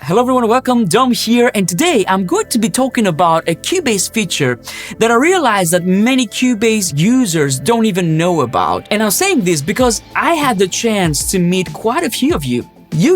Hello everyone, welcome, Dom here, and today I'm going to be talking about a Cubase feature that I realized that many Cubase users don't even know about. And I'm saying this because I had the chance to meet quite a few of you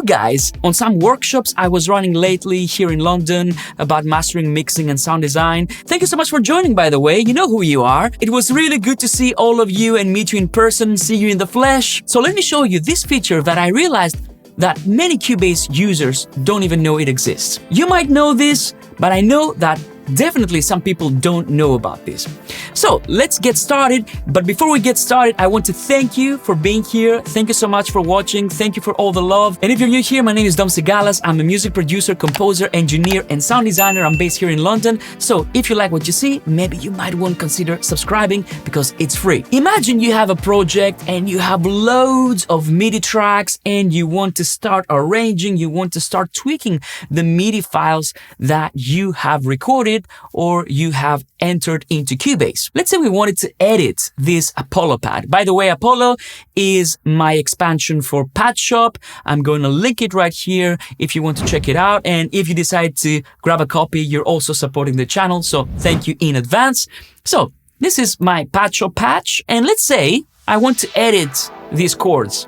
guys on some workshops I was running lately here in London about mastering, mixing and sound design. Thank you so much for joining, by the way. You know who you are. It was really good to see all of you and meet you in person, see you in the flesh. So let me show you this feature that I realized that many Cubase users don't even know it exists. You might know this, but I know that definitely some people don't know about this. So let's get started. But before we get started, I want to thank you for being here. Thank you so much for watching. Thank you for all the love. And if you're new here, my name is DOMSIGALAS. I'm a music producer, composer, engineer, and sound designer. I'm based here in London. So if you like what you see, maybe you might want to consider subscribing because it's free. Imagine you have a project and you have loads of MIDI tracks and you want to start arranging, you want to start tweaking the MIDI files that you have recorded or you have entered into Cubase. Let's say we wanted to edit this Apollo pad. By the way, Apollo is my expansion for Pad Shop. I'm going to link it right here if you want to check it out. And if you decide to grab a copy, you're also supporting the channel. So thank you in advance. So this is my Pad Shop patch. And let's say I want to edit these chords.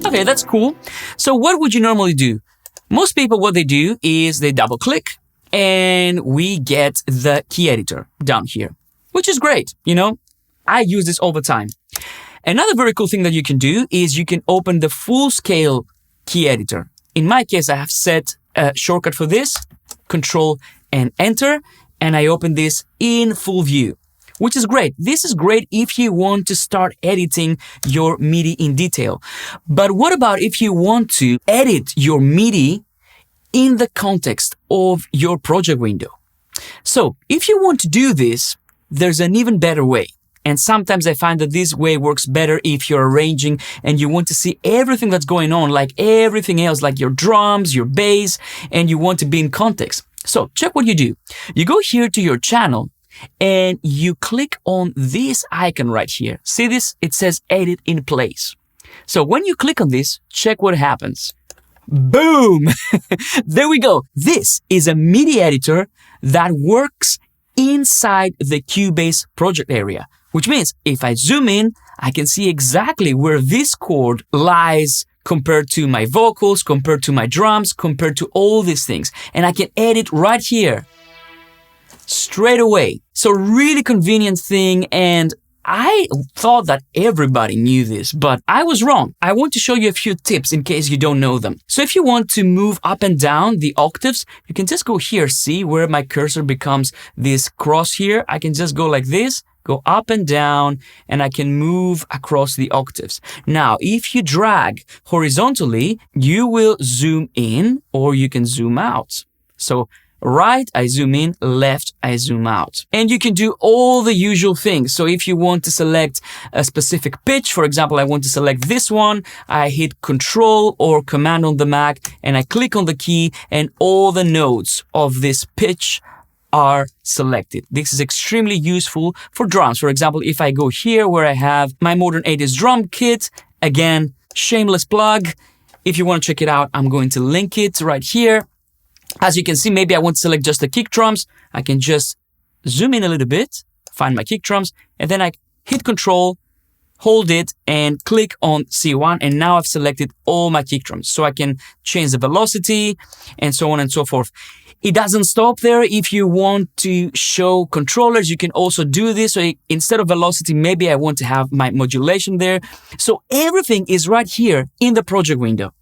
Okay, that's cool. So what would you normally do? Most people, what they do is they double click and we get the key editor down here, which is great. You know, I use this all the time. Another very cool thing that you can do is you can open the full scale key editor. In my case, I have set a shortcut for this, Control and Enter, and I open this in full view, which is great. This is great if you want to start editing your MIDI in detail. But what about if you want to edit your MIDI in the context of your project window? So if you want to do this, there's an even better way. And sometimes I find that this way works better if you're arranging and you want to see everything that's going on, like everything else, like your drums, your bass, and you want to be in context. So check what you do. You go here to your channel, and you click on this icon right here. See this? It says edit in place. So when you click on this, check what happens. Boom! There we go. This is a MIDI editor that works inside the Cubase project area, which means if I zoom in, I can see exactly where this chord lies compared to my vocals, compared to my drums, compared to all these things. And I can edit right here straight away. So really convenient thing, and I thought that everybody knew this, but I was wrong. I want to show you a few tips in case you don't know them. So if you want to move up and down the octaves, you can just go here. See where my cursor becomes this cross here? I can just go like this, go up and down, and I can move across the octaves. Now, if you drag horizontally, you will zoom in or you can zoom out. So right, I zoom in, left, I zoom out. And you can do all the usual things. So if you want to select a specific pitch, for example, I want to select this one, I hit Control or Command on the Mac and I click on the key and all the notes of this pitch are selected. This is extremely useful for drums. For example, if I go here where I have my Modern 80s drum kit, again, shameless plug. If you want to check it out, I'm going to link it right here. As you can see, maybe I want to select just the kick drums. I can just zoom in a little bit, find my kick drums, and then I hit Control, hold it, and click on C1, and now I've selected all my kick drums. So I can change the velocity, and so on and so forth. It doesn't stop there. If you want to show controllers, you can also do this. So instead of velocity, maybe I want to have my modulation there. So everything is right here in the project window.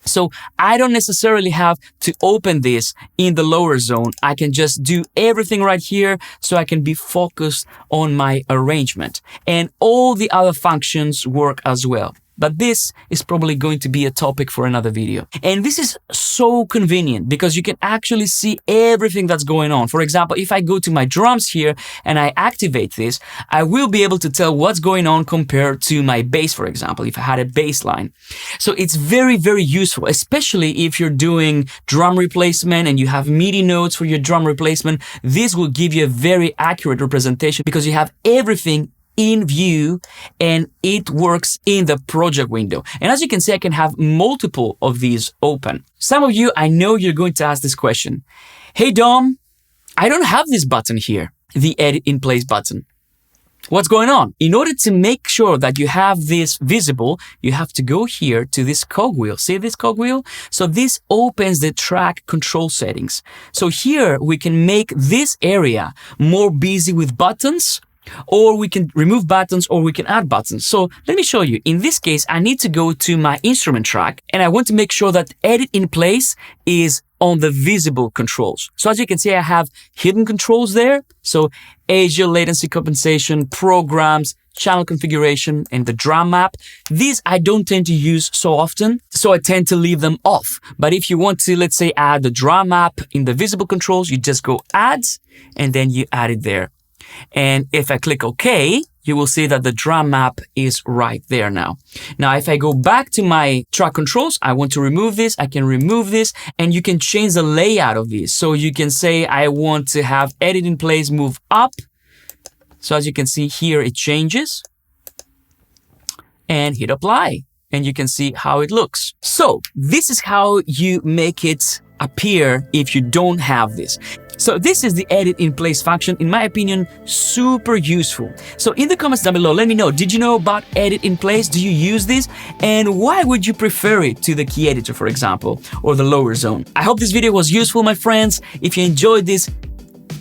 So I don't necessarily have to open this in the lower zone. I can just do everything right here so I can be focused on my arrangement. And all the other functions work as well. But this is probably going to be a topic for another video. And this is so convenient because you can actually see everything that's going on. For example, if I go to my drums here and I activate this, I will be able to tell what's going on compared to my bass, for example, if I had a bass line. So it's very, very useful, especially if you're doing drum replacement and you have MIDI notes for your drum replacement. This will give you a very accurate representation because you have everything in view and it works in the project window. And as you can see, I can have multiple of these open. Some of you, I know you're going to ask this question. Hey Dom, I don't have this button here, the Edit in Place button. What's going on? In order to make sure that you have this visible, you have to go here to this cogwheel. See this cogwheel? So this opens the track control settings. So here we can make this area more busy with buttons, or we can remove buttons, or we can add buttons. So let me show you. In this case, I need to go to my instrument track and I want to make sure that Edit in Place is on the visible controls. So as you can see, I have hidden controls there. So ASIO, latency compensation, programs, channel configuration, and the drum map. These I don't tend to use so often, so I tend to leave them off. But if you want to, let's say, add the drum map in the visible controls, you just go Add, and then you add it there. And if I click OK, you will see that the drum map is right there now. Now, if I go back to my track controls, I want to remove this, I can remove this, and you can change the layout of these. So you can say, I want to have Edit in Place move up. So as you can see here, it changes. And hit apply. And you can see how it looks. So this is how you make it appear if you don't have this. So this is the Edit in Place function. In my opinion, super useful. So in the comments down below, let me know, did you know about Edit in Place? Do you use this? And why would you prefer it to the key editor, for example, or the lower zone? I hope this video was useful, my friends. If you enjoyed this,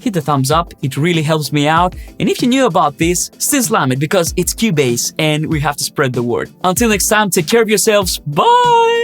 hit the thumbs up. It really helps me out. And if you knew about this, still slam it because it's Cubase and we have to spread the word. Until next time, take care of yourselves. Bye!